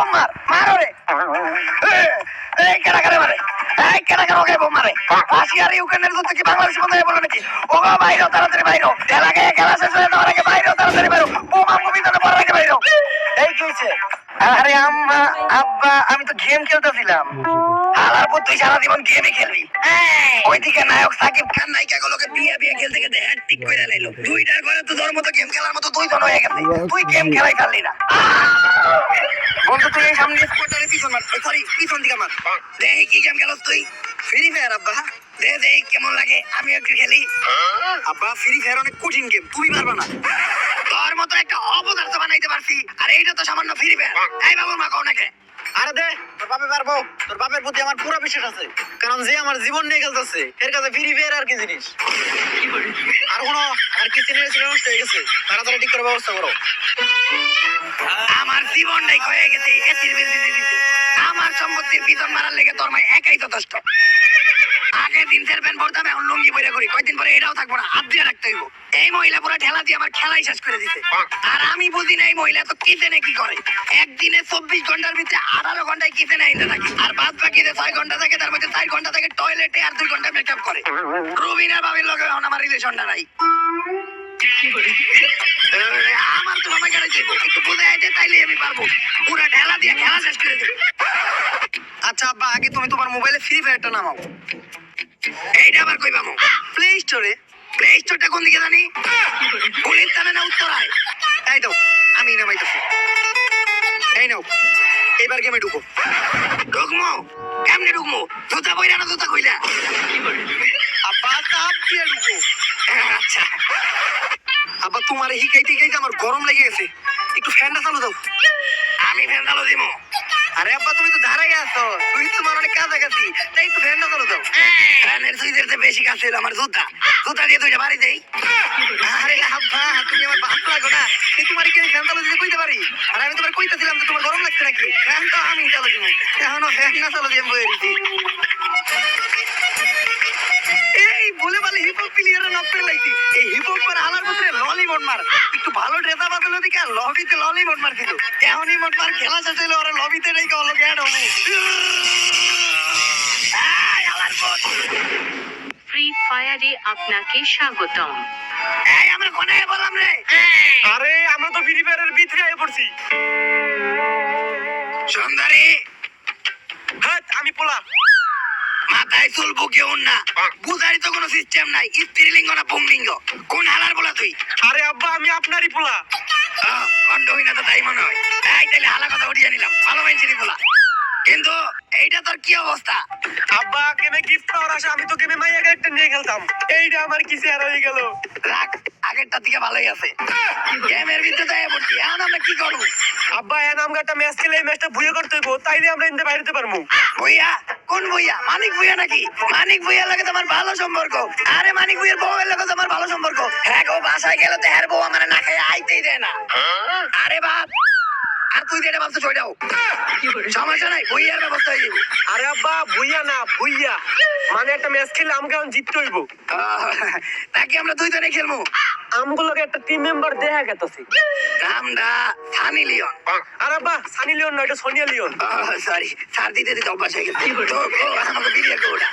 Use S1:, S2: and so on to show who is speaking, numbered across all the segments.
S1: Bomb মারো রে। এই কেডা করে মারে, এই কেডা করে ওকে বোম মারে। রাশিয়া আর ইউক্রেনের যুদ্ধ কি বাংলাদেশের মধ্যে বলো নাকি? ওগো বাইরে তাড়াতাড়ি বাইরে, এলাকায় খেলা শেষ হয়ে যাওয়ার আগে বাইরে তাড়াতাড়ি বাইরে, বোম আমগো ভিতরে পড়ার আগে বাইরে। এই কি হইছে? আরে আম্মা আব্বা আমি তো গেম খেলতেছিলাম। হালার পর তুই সারা জীবন গেমই খেলবি। ওইদিকে নায়ক সাকিব খান নায়িকা গুলোকে বিয়ে খেলতে খেলতে হ্যাটট্রিক করে লাইলো। দুইটার ঘরে তো তোর মতো গেম খেলার মতো দুইজন হয়ে গেছে, তুই গেম খেলাই পারলি না। বন্ধু তুই এই সামনে স্পোর্টারে পিছন মার, সরি পিছন দিকে মার। দেখি কি গেম খেলছ তুই? ফ্রি ফায়ার আব্বা। দে কেমন লাগে, আমি একটু খেলি। আব্বা ফ্রি ফায়ার অনেক কঠিন গেম, তুমি পারবা না। তোর মতো একটা অপদার্থ বানাইতে পারছি, আর এইটা তো সামান্য ফ্রি ফায়ার। এই বাবুর মা কও নাকি? আরে দে, তোর বাপে পারবো। তোর বাপের প্রতি আমার পুরো বিশ্বাস আছে, কারণ যে আমার জীবন নিয়ে খেলতেছে এর কাছে ফ্রি ফায়ার আর কি জিনিস। আর কোনো আর কি সিনিয়র নষ্ট হয়ে গেছে, তাড়াতাড়ি ঠিক করার ব্যবস্থা করো। আমার জীবনটাই হয়ে গেছে এসির বিল দিতে দিতে। আমার সম্পত্তির পিছন মারার লেগে তোর মাই একাই যথেষ্ট। আগে জিন্সের প্যান্ট পরতাম, এখন লুঙ্গি পরে করি। কয়দিন পরে এটাও থাকবো না, হাত দিয়ে রাখতে হইব। এই মহিলা পুরো ঠেলা দিয়ে আমার খেলাই শেষ করে দিছে। আর আমি বুঝি না এই মহিলা তো কিচেনে কি করে। একদিনে 24 ঘন্টার ভিতরে 18 ঘন্টায় কিচেনে আইতে থাকে, আর বাদ বাকি 6 ঘন্টা থাকে, তার মধ্যে 4 ঘন্টা থাকে টয়লেটে, আর 2 ঘন্টা মেকআপ করে। রুবিনা ভাবির লগে এখন আমার রিলেশনটা নাই। আমার তো মামা কেন যাইব, একটু বুঝাই দে তাইলে আমি পারবো। পুরো ঠেলা দিয়ে খেলা শেষ করে দেব। আচ্ছা আব্বা, আগে তুমি তোমার মোবাইলে ফ্রি ফায়ারটা নামাও। এইটা আবার কই পামু? প্লে স্টোরে। প্লে স্টোরটা কোন দিকে জানি? গুলিস্তানে না উত্তরায়? এই দাও, আমি নামাইতেছি। এই নাও, এবার গেমে ঢুকো। ঢুকমো? কেমনে ঢুকমো? জুতা বইরা না জুতা কইলা? আব্বা চাপ দিয়ে ঢুকো। আচ্ছা আব্বা, তোমার হিকাইতে হিকাইতে আমার গরম লেগে গেছে, একটু ফ্যানটা চালু দাও। আমি ফ্যান চালু দিব? আরে আব্বা তুমি তো দাঁড়াই আছো, তুই তোমার অনেক কাছাকাছি, তাই একটু ফ্যানটা চালু দাও। ফ্যানের সুইচের চেয়ে বেশি কাছে হলো আমার জুতা। জুতা দিয়ে তুই বাড়ি দেই। আরে আব্বা তুমি আমার বাপ লাগো না, এই তোমার কি ফ্যান চালু দিতে কইতে পারি? আর আমি তোমার কইতেছিলাম যে তোমার গরম লাগছে নাকি? ফ্যান তো আমি চালু দিব, এখনো ফ্যান না চালু দিয়ে বয়ে দিছি। এই বলে বলে হিপ হপ প্লেয়ারে নক করে লাইছি। এই হিপ হপ করে হালার ভিতরে ললিমট মার, একটু ভালো ড্রেসা বাদল দিকে আর লবিতে ললিমট মার দিল। এমনই মট মার খেলা শেষ হইলো, ওরা লবিতে নাই গেল গ্যাড হবো। এই হালার পথ।
S2: ফ্রি ফায়ারে আপনাকে স্বাগতম।
S1: এই আমরা কোনে বললাম রে?
S3: আরে আমরা তো ফ্রি ফায়ারের ভিতরে আয়ে পড়ছি।
S1: সুন্দরী
S3: হ্যাঁ আমি পোলা।
S1: মাথায় চুল বুকে উন্না, বুঝারি তো কোনো সিস্টেম নাই, স্ত্রীলিঙ্গ না পুংলিঙ্গ। কোন হালার বলা তুই?
S3: আরে আব্বা আমি আপনারই পোলা।
S1: কণ্ঠ হই না তো তাই মনে হয়। এই তাইলে হালা কথা উঠিয়ে নিলাম, ভালো মাইন্সিরি বলা। কিন্তু এইটা তোর কি অবস্থা?
S3: আব্বা গেমে গিফট পাওয়ার আসে, আমি তো গেমে মাইয়া একটা নিয়ে খেলতাম, এইটা আমার কি চেহারা হয়ে গেল।
S1: রাখ, আগেরটা থেকে ভালোই আছে। গেমের ভিতরে তো পড়ছি, এখন আমরা কি করবো?
S3: আব্বা এ নাম একটা ম্যাচ খেলে এই ম্যাচটা ভুয়ে করতে হইব, তাইলে আমরা ইনতে বাইরেতে পারবো।
S1: ভুইয়া? কোন ভুইয়া? মানিক ভুইয়া নাকি? মানিক ভুইয়ার লাগে তোমার ভালো সম্পর্ক? আরে মানিক ভুইয়ার বউয়ের লাগে তোমার ভালো সম্পর্ক? হ্যাঁ গো, বাসায় গেলে তো হ্যার বউ আমার না খাইয়া আইতেই দেয় না। আরে বাপ, আর তুই যেটা ভাবছো ওইটাও সমস্যা নাই, ভুইয়ার ব্যবস্থা হয়ে যাবে।
S3: আরে আব্বা ভুইয়া না ভুইয়া, মানে একটা ম্যাচ খেলে আমাকে এখন জিততে হইব।
S1: নাকি আমরা দুইজনে খেলবো?
S3: আমগুলোকে একটা টিম মেম্বার দেখা গেতেছি।
S1: নামটা সানি লিওন।
S3: আর আব্বা সানি লিওন না, এটা সোনিয়া লিওন।
S1: সরি, সার দিতে দিতে অভ্যাস হয়ে গেছে। তো আমাকে বিরিয়া কোটা।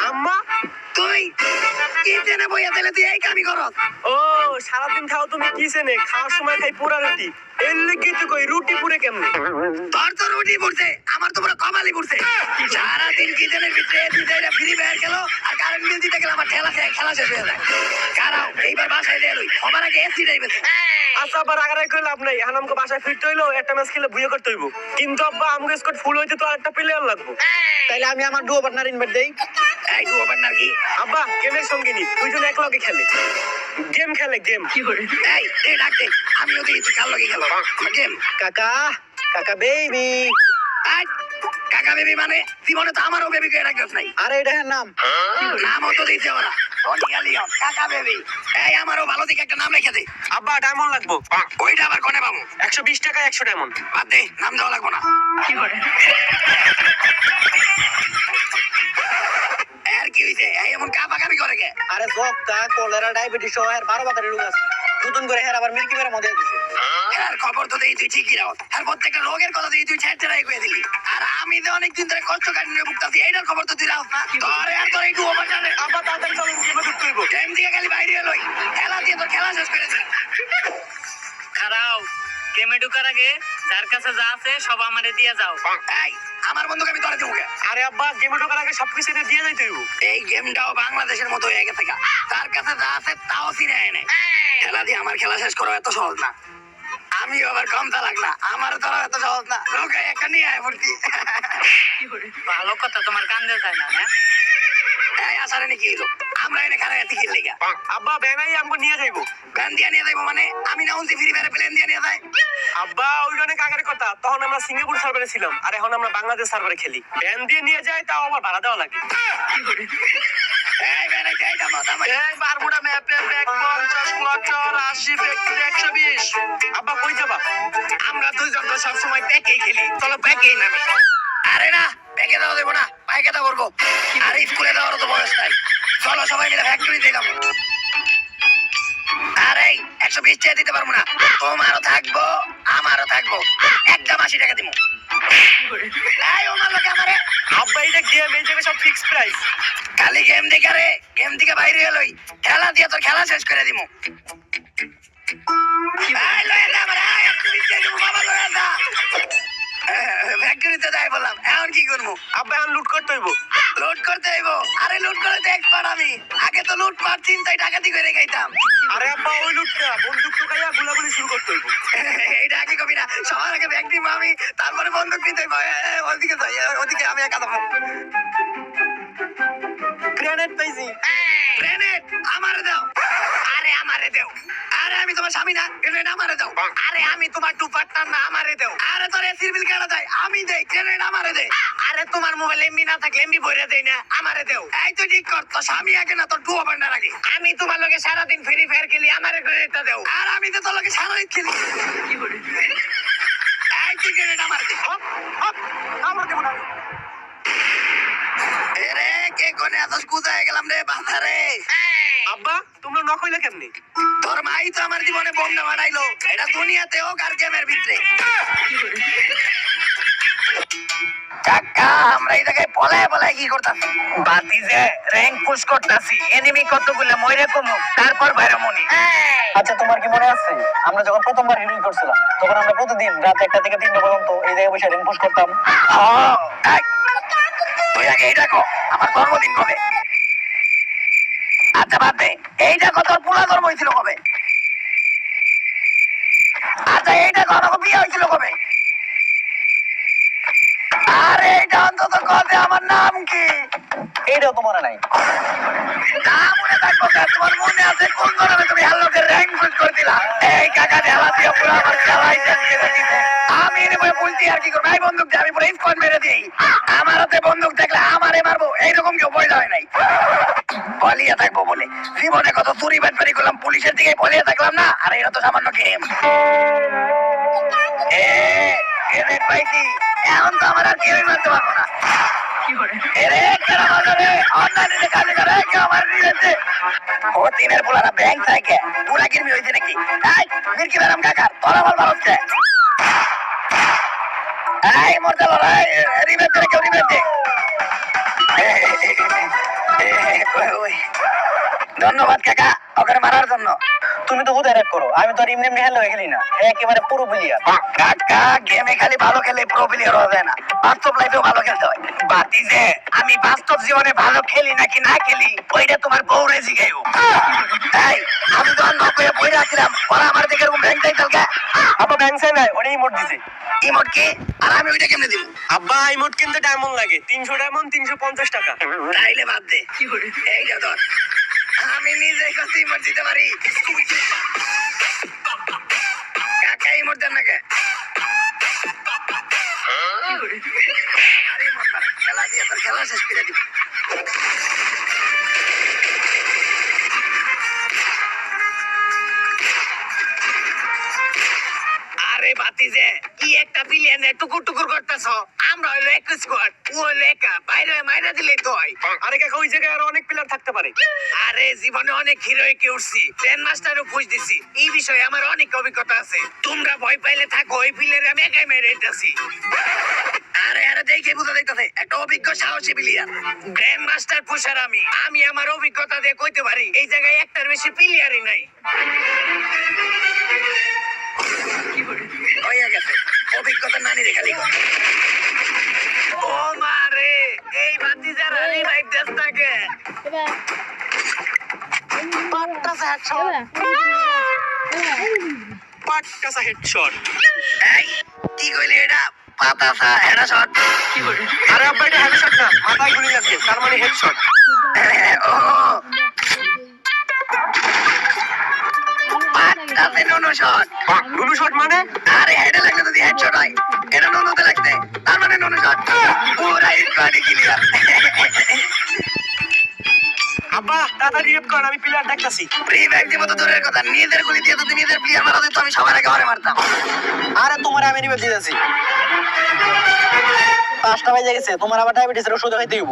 S3: আম্মা
S1: তুই কিচেনে বইয়া দিলে তুই এই কামি করস?
S3: ও সারাদিন খাও তুমি কিচেনে, খাওয়ার সময় খাই পুরা রুটি, এর লেগে তো কই রুটি পুরে কেমনে?
S1: তোর তো রুটি পড়ছে, আমার তো পুরো কমালি পড়ছে। সারাদিন কিচেনের ভিতরে দুইটা ফ্রি ফায়ার খেলো, আর কারেন্ট বিল দিতে গেলে আমার খেলা শেষ হয়ে যায়। কারাও এইবার বাসায় দিয়ে লই, আমার আগে এসি যাইবে।
S3: আচ্ছা আবার রাগারাগি করে লাভ নাই, এখন আমাকে বাসায় ফিরতে হইলো, একটা ম্যাচ খেলে বুয়ে করতে হইব। কিন্তু আব্বা আমাকে স্কোর ফুল হইতে তো আরেকটা প্লেয়ার লাগবে।
S1: তাইলে আমি আমার ডুও পার্টনার ইনভাইট দেই। এই ডুও পার্টনার কি?
S3: আব্বা গেমের সঙ্গে নি, দুইজন এক লগে খেলে, গেম খেলে গেম।
S1: এই ডাক দে, আমিও দেখি তুই কার লগে খেলো গেম।
S3: কাকা কাকা বেবি।
S1: কাকা বেবি মানে জীবনে তো আমারও বেবি কে ডাকছ নাই।
S3: আরে এটা নাম
S1: নামও তো দিতে ওরা, সোনিয়া লিওন, কাকা বেবি। এই আমারও ভালো দিকে একটা নাম রেখে দে।
S3: আব্বা ডায়মন্ড লাগবো।
S1: ওইটা আবার কোনে পাবো?
S3: 120 টাকা 100 ডায়মন্ড।
S1: বাদ দে, নাম দেওয়া লাগবো না। আর কি হইছে? এই এমন কাপাকাপি করে কে?
S4: আরে জগটা কলেরা ডায়াবেটিস সহ আর 12 বাতারি রোগ আছে, দুদিন করে হের আবার মিল্কি মেরে মধ্যে দিছে।
S1: আর খবর তো দেই তুই ঠিকই রাও, আর প্রত্যেকটা রোগের কথা দেই তুই ছেড়ে কয়ে দিলি। আর আমি তো অনেকদিন ধরে কষ্ট কাটিয়ে ভুগতাছি, এইটার খবর তো তুই রাও না। তোরে আর তোর একটু ওভার জানে।
S3: আব্বা তাড়াতাড়ি চলেন, গেমে ঢুকতে হইব।
S1: গেম দিয়ে খালি বাইরে এলোই, খেলা দিয়ে তোর খেলা শেষ করে দিল।
S4: খারাও, গেমে ঢুকার আগে যার কাছে যা আছে সব আমারে দিয়ে যাও।
S1: এই আমার বন্ধুকে আমি তোরে দেবো।
S3: আরে আব্বা গেমে ঢোকার আগে সবকিছু এনে দিয়ে যাইতে হইব।
S1: এই গেমটাও বাংলাদেশের মতো হয়ে গেছে গা। তার কাছে যা আছে তাও চিনে এনে খেলা দিয়ে আমার খেলা শেষ করা এত সহজ না। আমি আবার কম চালাক না, আমার তোরা এত সহজ না। লোকে একটা নিয়ে আয় ভর্তি।
S4: ভালো কথা, তোমার কান্দে যায় না? হ্যাঁ,
S1: এই আসারে নাকি এলো, আমরা এনে খারাপ এত খেললে গা।
S3: আব্বা ব্যানাই আমাকে নিয়ে যাইবো।
S1: ব্যান দিয়ে নিয়ে যাইবো মানে? আমি না উনছি ফ্রি ফায়ারে প্লেন দিয়ে নিয়ে যাই।
S3: আব্বা ওই অনেক আগের কথা, তখন আমরা সিঙ্গাপুর সার্ভারে ছিলাম, আর এখন আমরা বাংলাদেশ সার্ভারে খেলি। ব্যান দিয়ে নিয়ে যাই, তাও আবার ভাড়া দেওয়া লাগে।
S1: এই ব্যানে যাই দাম দাম।
S3: এই বারমুডা ম্যাপে ব্যাক 50 ক্লচর 80 ফ্যাক্টরি 120। আব্বা কই যাবা?
S1: আমরা দুইজন তো সবসময় প্যাকেই খেলি, চলো প্যাকেই নামি। আরে না, প্যাকে দেওয়া দেবো না, পাইকে দেওয়া করবো। আর স্কুলে দেওয়ারও তো বয়স নাই, চলো সবাই মিলে ফ্যাক্টরিতে যাবো। আরে 120 টাকা দিতে পারবো না, তোমারও থাকবো আমারও থাকবো, একদম 80 টাকা দিব। এই ওমার লোকে আমারে।
S3: আব্বা এটা গেম, এই জায়গায় সব ফিক্স প্রাইস।
S1: খালি গেম দেখে রে, গেম থেকে বাইরে এলোই, খেলা দিয়ে তোর খেলা শেষ করে দিমু। এই লয়ে যা আমারে, এই 120 টাকা দিব বাবা, লয়ে যা। ফ্যাক্টরিতে যাই বললাম, এখন কি করবো?
S3: আব্বা এখন লুট করতে হইব।
S1: লুট করতে হইব? আরে লুট করে তো এক্সপার্ট আমি, আগে তো লুটপাট চিন্তায় ডাকাতি করে খাইতাম।
S3: আরে আব্বা ওই লুটটা বন্দুক তো খাইয়া গুলাগুলি শুরু করতে হইব।
S1: এইটা আগে কবি না, সবার আগে ব্যাগ দিব আমি, তারপরে বন্দুক নিতে হইব। ওদিকে যাই, ওদিকে আমি একা দেবো।
S3: গ্রেনেড পাইছি।
S1: গ্রেনেড আমারে দাও। আরে আমারে দাও। আরে আমি তোমার স্বামী না, গ্রেনেড আমারে দাও। আরে আমি তোমার টু পার্টনার না, আমারে দাও। আরে তোর এসির বিল কেটে দেয়, আমি দেই, গ্রেনেড আমারে দে। আরে তোমার মোবাইল এমবি না থাকলে এমবি ভরে দেই না, আমারে দেও। এই তুই ঠিক কর, তোর স্বামী আগে না তোর টু পার্টনার আগে। আমি তোমার লগে সারাদিন ফ্রি ফায়ার খেলি, আমারে গ্রেনেডটা দাও। আর আমি তো তোর লগে সারাদিন খেলি। এই তুই গ্রেনেড আমারে দে।
S3: হপ হপ আমার দেব না।
S1: এরে কে কোনে এত কুজায় গেলাম রে বাজারে।
S3: আব্বা তোমরা নকইলে কেমনি?
S1: তোর মাই তো আমার জীবনে বোম না বানাইলো, এটা দুনিয়াতে হোক আর গেমের ভিতরে। কাকা আমরা এই জায়গায় পলায় পলায় কি করতাছি? বাতি যে র্যাঙ্ক পুশ করতাছি, এনিমি কতগুলো মইরে কমু, তারপর বাইরে মনি।
S5: আচ্ছা তোমার কি মনে আছে আমরা যখন প্রথমবার রিলিজ করছিলাম তখন আমরা প্রতিদিন রাত 1টা থেকে 3টা পর্যন্ত এই জায়গায় বসে রিং পুশ করতাম?
S1: এই, তুই আগে এইটা কো, আমার জন্মদিন কবে? আচ্ছা বাদ দে, এইটা কত পুরা জন্ম হয়েছিল কবে? আচ্ছা এইটা কত বিয়ে হয়েছিল কবে? আরে এইটা অন্তত কবে, আমার নাম কি?
S5: এইটাও তো মনে নাই।
S1: না মনে থাকবো না, তোমার মনে আছে কোন ধরনের তুমি হ্যালোকে র্যাঙ্ক পুশ করছিলা? এই কাকা ঢেলা দিয়ে পুরো আমার খেলাই শেষ করে দিতে। আমি এনে বলছি আর কি করবো, এই বন্দুক দিয়ে আমি পুরো স্কোয়াড মেরে দিই। আমার হাতে বন্দুক দেখলে আমারে মারবো, এইরকম কেউ পয়দা হয় নাই। পলিয়ে থাকবো বলে জীবনে কত চুরি বাটপারি করলাম, পুলিশের দিকে পলিয়ে থাকলাম না। আর এটা তো সামান্য গেম। গ্রেনেড পাইছি, এখন তো আমার আর কেউই মারতে পারবো না। এরে কেনা বাজারে অনলাইনে কাজে করে কেউ আমার দিয়েছে। ও দিনের পোলারা ব্যাংক থাকে, পুরা কিরমি হয়েছে নাকি? এই মির্কি ম্যাডাম কাকার তোরা বল ভারতকে। এই মরতে লড়াই, রিবেট দে কেউ রিবেট দে। ধন্যবাদ কাকা ওখানে মারার জন্য।
S5: তুমি তো হুদায় রাগ করো, আমি তো আর এমনি এমনি হ্যালো খেলি না, একেবারে পুরো প্লেয়ার।
S1: কাকা গেমে খালি ভালো খেলে প্রো প্লেয়ার হওয়া যায় না, বাস্তব লাইফেও ভালো খেলতে হয়। বাতি যে আমি বাস্তব জীবনে ভালো খেলি নাকি না খেলি ওইটা তোমার বউরে জিগাইও। তাই আমি যখন নকয়ে বই রাখছিলাম ওরা আমার দিকে এরকম ব্যাংক টাইটাল কে।
S3: আব্বা ব্যাংক সাই নাই, ওটাই ইমোট দিছে।
S1: ইমোট কি? আর আমি ওইটা কেমনে দিব?
S3: আব্বা ইমোট কিনতে ডায়মন্ড লাগে, 300 ডায়মন্ড 350 টাকা।
S1: তাইলে বাদ দে, এইটা ধর, আমি নিজে কত ইমোট দিতে পারি। কাকা ইমোট দেন না কে? আরে ইমোট মারা, খেলা দিয়ে তোর খেলা শেষ করে দিব। আরে আরে বাতিজে কি একটা বিলিয়নে টুকুর টুকুর করতেছ? আমরা হইলো এক স্কোয়াড, ও হইলো একা, বাইরে মাইরা দিলেই তো হয়।
S3: আরে কাকা ওই জায়গায় আরো অনেক প্লেয়ার থাকতে পারে।
S1: আরে জীবনে অনেক হিরোইকে উঠছি, গ্র্যান্ড মাস্টারও বুঝ দিছি, এই বিষয়ে আমার অনেক অভিজ্ঞতা আছে। তোমরা ভয় পাইলে থাকো, ওই প্লেয়ারে আমি একাই মেরে দিতেছি। আরে আরে দেখে বুঝা যাইতাছে একটা অভিজ্ঞ সাহসী প্লেয়ার। গ্র্যান্ড মাস্টার পুষার আমি আমার অভিজ্ঞতা দিয়ে কইতে পারি এই জায়গায় একটার বেশি প্লেয়ারই নাই। হয়ে গেছে, অভিজ্ঞতা নানি রেখালি। ও মারে, এই ভাতিজার আলী ভাই দেশটাকে পাট্টাসা হেডশট।
S3: পাটকাসা হেডশট।
S1: এই কি কইলি এটা? পাতাসা হেডশট।
S3: আরে আব্বা এটা হেডশট না, মাথায় গুলি লাগছে, তার মানে হেডশট।
S1: ও পাট্টাসে নোনো শট।
S3: গুলু শট মানে?
S1: আরে হেডে লাগলে যদি হেডশট হয়, এটা নোনোতে লাগছে, তার মানে নোনো শট। পুরা স্কোয়াডই ক্লিয়ার।
S3: আব্বা তাড়াতাড়ি রিপ কর, আমি প্লেয়ার দেখতাছি।
S1: ফ্রি ফায়ার দিব তো দূরের কথা, নিজের গুলি দিয়ে যদি নিজের প্লেয়ার মারা যেত আমি সবার আগে ওরে মারতাম।
S5: আরে তোমার আমি নিবে দিতেছি 5টা বাজে গেছে, তোমার আবার ডায়াবেটিসের ওষুধ খাইতে হইব।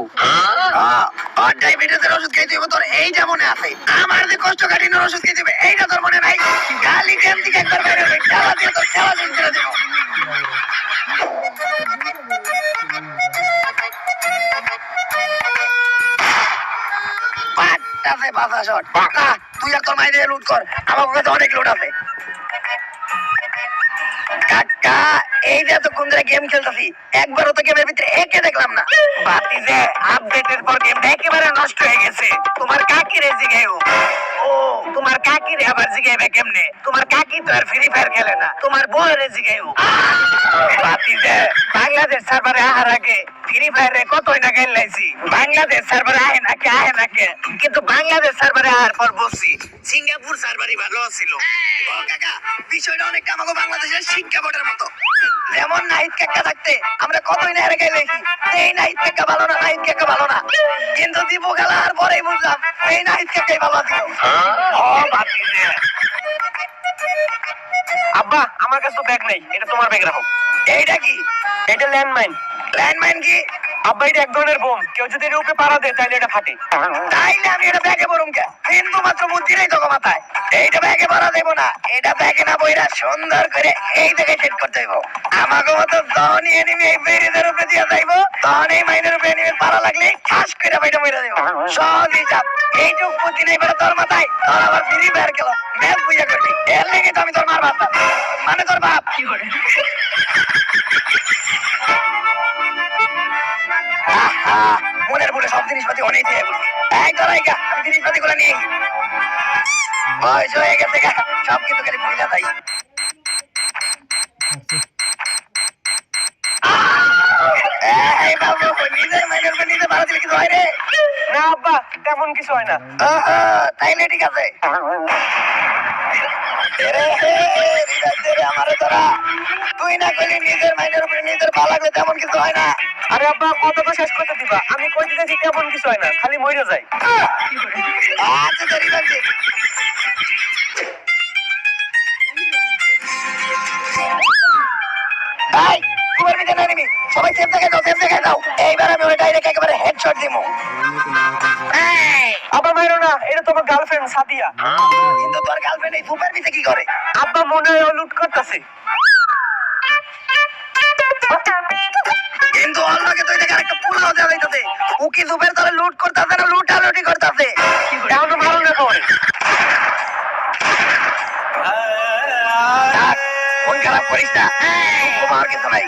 S1: আর ডায়াবেটিসের ওষুধ খাইতে হবে তোর, এইটা মনে আছে? আমার যে কষ্ট কাটিনোর ওষুধ খাইতে হবে এইটা তোর মনে নাই? খালি গেম থেকে একবার বাইরে হয়ে খেলা দিয়ে তোর খেলা শুরু করে দেবো। পাট্টাসে বাসা শট। তুই আর তোর মাইরে লুট কর, আমার কাছে অনেক লুট আছে। কাকা এই যে এতক্ষণ ধরে গেম খেলতেছি, একবারও তো গেমের ভিতরে একে দেখলাম না। বাতিজে আপডেটের পর গেমটা একেবারে নষ্ট হয়ে গেছে। তোমার কাকিরে জিগাইও। ও তোমার কাকিরে আবার জিগাইবে কেমনে? তোমার কাকি তো আর ফ্রি ফায়ার খেলে না, তোমার বউরে জিগাইও। বাতিজে বাংলাদেশ সার্ভারে আহার আগে ফ্রি ফায়ারে কতই না গেল লাইছি, বাংলাদেশ সার্ভারে আহে নাকে, কিন্তু বাংলাদেশ সার্ভারে আহার পর বসছি সিঙ্গাপুর সার্ভারই ভালো ছিল। ও কাকা বিষয়টা অনেকটা আমাকে বাংলাদেশের শিক্ষা বোর্ডের মতো। যেমন নাহিদ কাকা থাকতে আমরা কতই না হেরে গেছি, এই নাহিদ কাকা ভালো না, নাহিদ কাকা ভালো না, কিন্তু দীপু খেলার পরেই বুঝলাম এই নাহিদ কাকাই ভালো ছিল। ও বাতিজে
S3: আব্বা আমার কাছে তো ব্যাগ নেই, এটা তোমার ব্যাগ রাখো।
S1: এইটা কি?
S3: এটা ল্যান্ডমাইন।
S1: ল্যান্ডমাইন কি?
S3: আব্বা এটা এক ধরনের বোম, কেউ যদি এর উপরে পাড়া দেয় তাহলে এটা ফাটে।
S1: তাইলে আমি এটা ব্যাগে বরুম কে? কিন্তু মাত্র বুদ্ধি নেই তোকে মাথায়। এইটা ব্যাগে ভরা দেবো না, এটা ব্যাগে না বইরা সুন্দর করে এই জায়গায় সেট করতে হইব। আমাকে মতো যখন এনিমি এই বেরিদের উপরে দিয়ে যাইবো, তখন এই মাইনের উপরে এনিমি পারা লাগলে ঠাস করে বাইটা মরে দেবো। সহজ হিসাব। এইটুক বুদ্ধি নেই বেটা তোর মাথায়, তোর আবার ফ্রি ফায়ার খেলো, ম্যাচ বুঝা করবি। এর লেগে তো আমি তোর মার বাপ, মানে তোর বাপ। কি করে মনের বলে সব জিনিসপাতি অনেক দিয়ে বলছি। এই ধরাই গা, আমি জিনিসপাতি গুলো নিয়ে বয়স হয়ে গেছে গা, সব কিছু খালি ভুলে যাই। এই বাবু নিজের মাইনের উপর নিজে ভাড়া দিলে কিছু হয় রে?
S3: না আব্বা তেমন কিছু হয় না।
S1: তাইলে ঠিক আছে। আমারে তোরা তুই না করলি নিজের মাইনের উপরে নিজের ভালো লাগলে তেমন কিছু হয় না।
S3: আরে আব্বা কত তো শেষ করতে দিবা, আমি কই দিতেছি তেমন কিছু হয় না, খালি মরে যায়।
S1: আচ্ছা তোরই লাগছে। ভাই তোমার ভিতরে না নিবি, সবাই সেফ জায়গায় যাও। এইবার আমি ওই ডাইরেক্ট একেবারে হেডশট দিমু।
S3: আব্বা মাইরো না, এটা তোমার গার্লফ্রেন্ড সাদিয়া।
S1: কিন্তু তোর গার্লফ্রেন্ড এই সুপার ভিতে কি করে?
S3: আব্বা মনে হয় ও লুট করতেছে।
S1: কিন্তু অন্যকে তো এটাকে আরেকটা পুরো দেওয়া যাইতেছে। ও কি সুপার তারা লুট করতেছে না লুটালুটি করতেছে?
S3: তাহলে মারো না করে।
S1: মন খারাপ করিস না, তোমার কিছু নাই।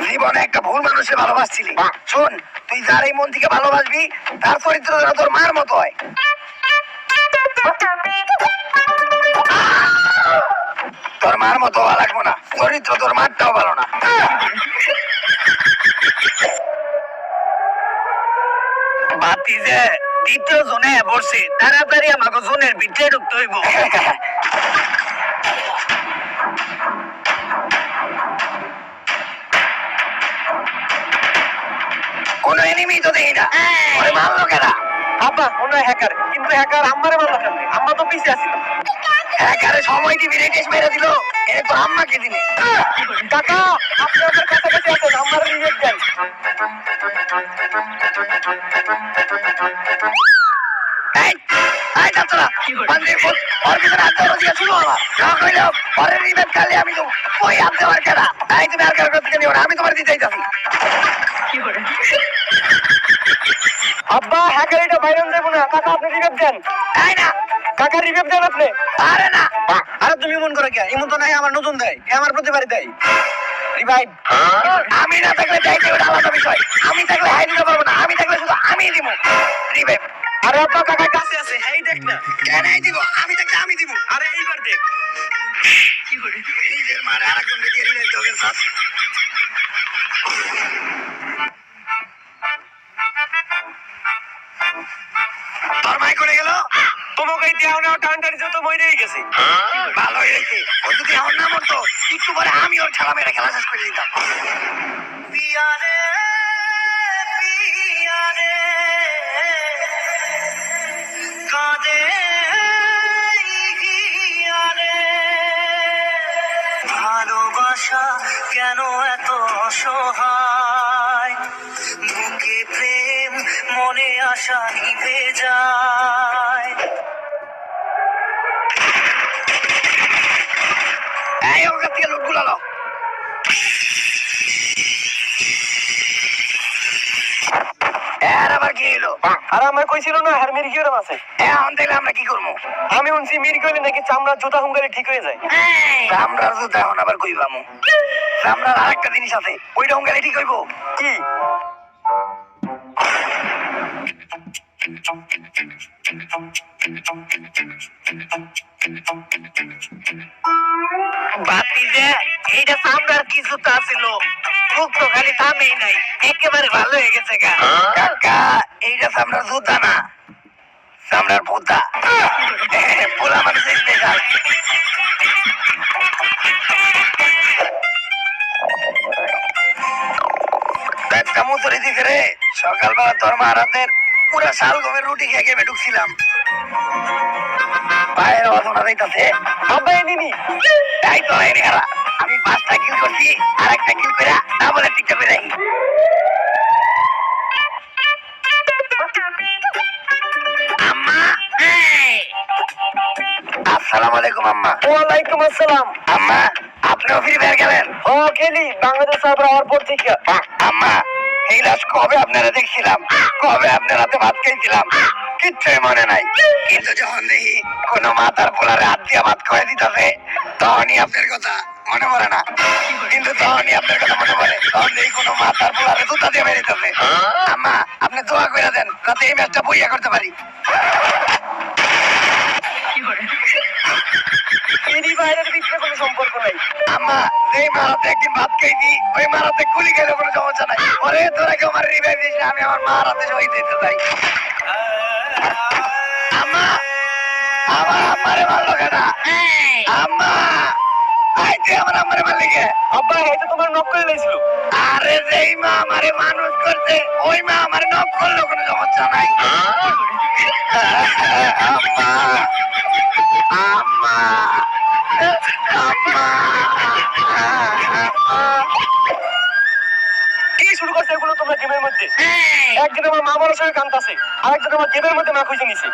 S1: জীবনে একটা ভুল মানুষকে ভালোবাসছিলি। শোন তুই যার এই মন থেকে ভালোবাসবি তার চরিত্র যেন তোর মার মতো হয়। তোর মার মতো হওয়া লাগবো না, চরিত্র তোর মারটাও ভালো না। বাতি যে দ্বিতীয় জোনে বসে তাড়াতাড়ি আমাকে জোনের ভিতরে ঢুকতে হইব। কোন এনিমি তো দেখি না, ওরে মারলো কেনা?
S3: আব্বা মনে হয় হ্যাকার, কিন্তু হ্যাকার আমারে মারলো কেন? আমরা তো পিছিয়ে আছি।
S1: হ্যাকারে সময় দিবি রেটেস মেরে দিল। এ তো আম্মাকে দিনে।
S3: কাকা আপনি আমাদের কাছাকাছি আছেন, আমার রিভেট দেন।
S1: এই এই যাত্রা বন্দে ফুল ওর ভিতরে হাত দেওয়ার অধিকার ছিল আমার। না কইলেও পরের রিবেট খালি আমি তো ওই হাত দেওয়ার খেলা। এই তুমি আর কারোর কাছ থেকে নিও না, আমি তোমার দিতে চাইতাছি।
S3: আব্বা হ্যাকারিটা বাইরে যাবো না, কাকা আপনি রিভেট দেন।
S1: এই না
S3: কাকা রিভেট দেন আপনি।
S1: আরে না
S5: আরে তুমি মন করে কে এমন তো নাই আমার নতুন দেয় এ আমার প্রতিবারই দেয় রিভাইভ
S1: আমি না থাকলে যাইতে ওটা আলাদা বিষয়। আমি থাকলে হাই দিতে পারবো না, আমি থাকলে শুধু আমিই দিব রিবেট।
S3: আরে আব্বা কাকা কাছে আছে, এই দেখ না।
S1: কেন দিব? আমি থাকলে আমি দিব।
S3: আরে এইবার দেখ।
S1: নিজের মারে আরেকজনকে দিয়ে রিবেট দেওয়া গেছে। তোর মাই করে গেল।
S3: তোমাকে এই দেওয়া নেওয়া টানটানি যত মরেই গেছে।
S1: ভালো হয়েছে। ও যদি আমার না মরতো একটু পরে আমি ওর খেলা মেরে খেলা শেষ করে দিতাম। পিয়ারে পিয়ারে কাঁদে হিয়ারে, ভালোবাসা কেন এত অসহায়, বুকে প্রেম মনে আশা নিভে যায়। এই ওর কাছ থেকে লুটগুলো লো। এর আবার কি হলো?
S3: আর আমার কইছিল না আর মির্গিওরাম আছে।
S1: এখন তাহলে আমরা কি করবো?
S3: আমি শুনছি মির্গিওলে নাকি চামড়ার জুতা হুঙ্গারে ঠিক হয়ে যায়।
S1: চামড়ার জুতা এখন আবার কই পামু? চামড়ার আরেকটা জিনিস আছে, ওইটা হুঙ্গারে ঠিক হইব।
S3: কি?
S1: বাতিজে এইটা চামড়ার কি জুতা ছিল, খুব তো খালি থামেই নাই, একেবারে ভালো হয়ে গেছে গা। কাকা এইটা চামড়ার জুতা না, চামড়ার পোতা। পোলা মানুষের স্পেশাল। একটা মুসুরি দিছে রে, সকালবেলা তোর মারাতের পুরা শাল গমের রুটি খেয়ে গেমে ঢুকছিলাম, পায়ের অজনা যাইতাছে।
S3: আব্বা এনিনি
S1: তাই তো এনে হারা আমি 5টা কিল করছি, আর একটা কিল করে ডাবলে টিকটা করে রাখি। আম্মা আসসালামু আলাইকুম আম্মা।
S3: ওয়ালাইকুম আসসালাম।
S1: আম্মা আপনিও ফ্রি ফায়ার খেলেন?
S3: ও খেলি বাংলাদেশ সাবরা হওয়ার পর থেকে।
S1: আম্মা এই লাশ কবে আপনারা দেখছিলাম, কবে আপনার হাতে ভাত খাইছিলাম কিচ্ছুই মনে নাই, কিন্তু যখন দেখি কোনো মাতার পোলারে হাত দিয়া ভাত খাওয়াই দিতেছে তখনই আপনার কথা মনে পড়ে না, কিন্তু তখনই আপনার কথা মনে পড়ে তখন দেখি কোনো মাতার পোলারে জুতা দিয়ে বেরিতেছে। আম্মা আপনি দোয়া করে দেন যাতে এই ম্যাচটা বইয়া করতে পারি।
S3: ফ্রি ফায়ারের ভিতরে কোনো সম্পর্ক নাই।
S1: আম্মা যেই মারাতে একদিন ভাত খাইছি ওই মারাতে গুলি খেলে কোনো সমস্যা নাই। ওরে তোরা কেউ আমার রিভাইভ দিস না, আমি আমার মারাতে শহীদ দিতে চাই। আম্মা আমার আম্মারে মারলো কেন? আম্মা আইতে আমার আম্মারে মারলি কে?
S3: আব্বা এটা তোমার নক করে লাইছিল।
S1: আরে যেই মা আমারে মানুষ করতে ওই মা আমারে নক করলো, কোনো সমস্যা নাই। আম্মা আম্মা আম্মা
S3: কি শুরু করছে এগুলো তোমরা গেমের মধ্যে? একদিন আমার মা বলার সঙ্গে কান্তাছে, আরেকদিন আমার গেমের মধ্যে না খুঁজে নিছে।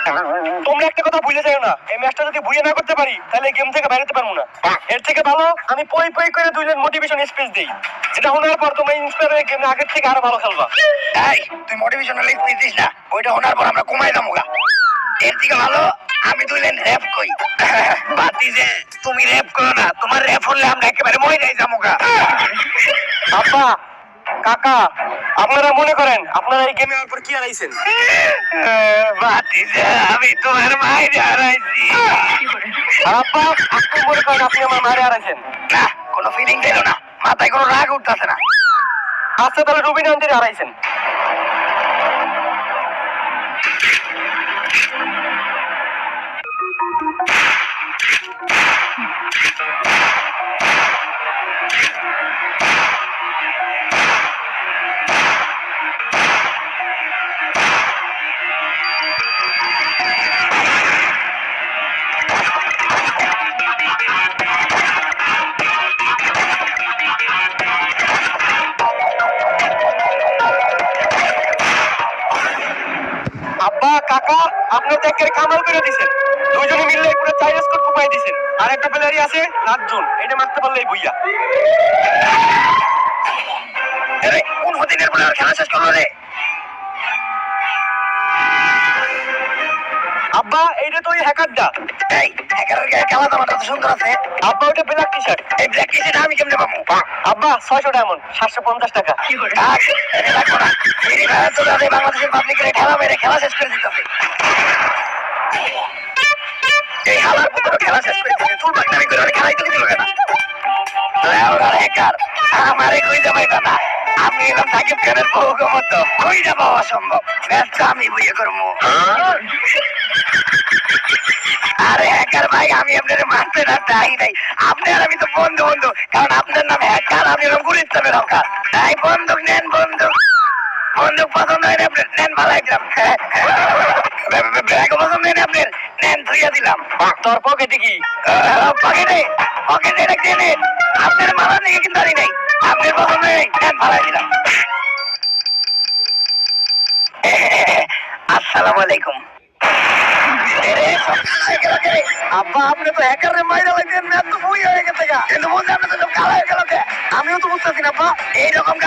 S3: তোমরা একটা কথা ভুলে যাও না, এই ম্যাচটা যদি বুঝে না করতে পারি তাহলে গেম থেকে বাইরেতে পারবো না। এর থেকে ভালো আমি পই পই করে 2 লাইন মোটিভেশন স্পিচ দেই, যেটা শোনার পর তোমরা ইন্সপায়ার হয়ে গেমে আগের থেকে আরো ভালো খেলবা।
S1: এই তুই মোটিভেশনাল স্পিচ দিস না, ওইটা শোনার পর আমরা কমাই দামুগা। এর থেকে ভালো আমি 2 লাইন র‍্যাপ কই। বাতি যে তুমি র‍্যাপ করো না, তোমার র‍্যাপ হলে আমরা একেবারে মই যাই দামুগা।
S3: আব্বা কাকা আপনারা মনে করেন আপনারা এই গেমে পর কি হারাইছেন?
S1: বাতি যে আমি তোমার মায়ের হারাইছি।
S3: আর আব্বা আপনি মনে করেন আপনি আমার মারে হারাইছেন।
S1: না কোনো ফিলিং দিল না, মাথায় কোনো রাগ উঠতেছে না।
S3: আচ্ছা তাহলে রুবিন আন্টির হারাইছেন। করে দিছেন। দুইজনে মিললে পুরো 4 স্কোর কুপাই দিছেন। আর একটা প্লেয়ারই আছে নাজজুল, এটা মারতে পারলেই বুইয়া।
S1: আরে কোন হদিনের বলে আর খেলা শেষ করলো রে?
S3: আব্বা এইটা তো ওই হ্যাকারটা।
S1: এই হ্যাকারের গায়ে কালা জামাটা তো সুন্দর আছে।
S3: আব্বা ওটা ব্ল্যাক টি শার্ট।
S1: এই ব্ল্যাক টি-শার্ট আমি কেমনে পাবো?
S3: আব্বা 600 ডায়মন্ড, 750 টাকা।
S1: থাক, এটা লাগবো না। এই ভাইয়া তো দাদা বাংলাদেশের পাবলিকের খেলা মেরে খেলা শেষ করে দিতেছে। এই হালার পুত্র খেলা শেষ করে দিতে তুই বাগনামি করে ওরে খেলাই তো দিল না। ওরা হ্যাকার আমারে কই যাবাইতা না। আমি এলাম সাকিব খানের বউকে মতো কই যাবো অসম্ভব। ব্যস্ত আমি বিয়ে করবো। আরে হ্যাকার ভাই আমি আপনার মারতে না চাই নাই। আপনি আর আমি তো বন্ধু বন্ধু, কারণ আপনার নাম হ্যাকার, আমি এরকম গুরুত্বের হকার। তাই বন্দুক নেন, বন্দুক বন্দুক পছন্দ হয় না আপনার, নেন ভালাই দিলাম। ব্যাগ পছন্দ হয় না আপনার, নেন ধুইয়া দিলাম।
S3: তোর পকেটে কি?
S1: পকেটে পকেটে এটা দিয়ে নেন। আপনার মারার দিকে কিন্তু আনি নাই, আপনার পছন্দ হয় নাই, নেন ভালাই দিলাম। আসসালামু আলাইকুম। আব্বা আপনি তো হ্যাকার রে মাইরা লাগবেন, ম্যাচ তো বই হয়ে গেছে গা। কিন্তু বলতে আপনি তো সব কালা হয়ে গেল কে? আমিও তো বুঝতেছি না আব্বা, এইরকম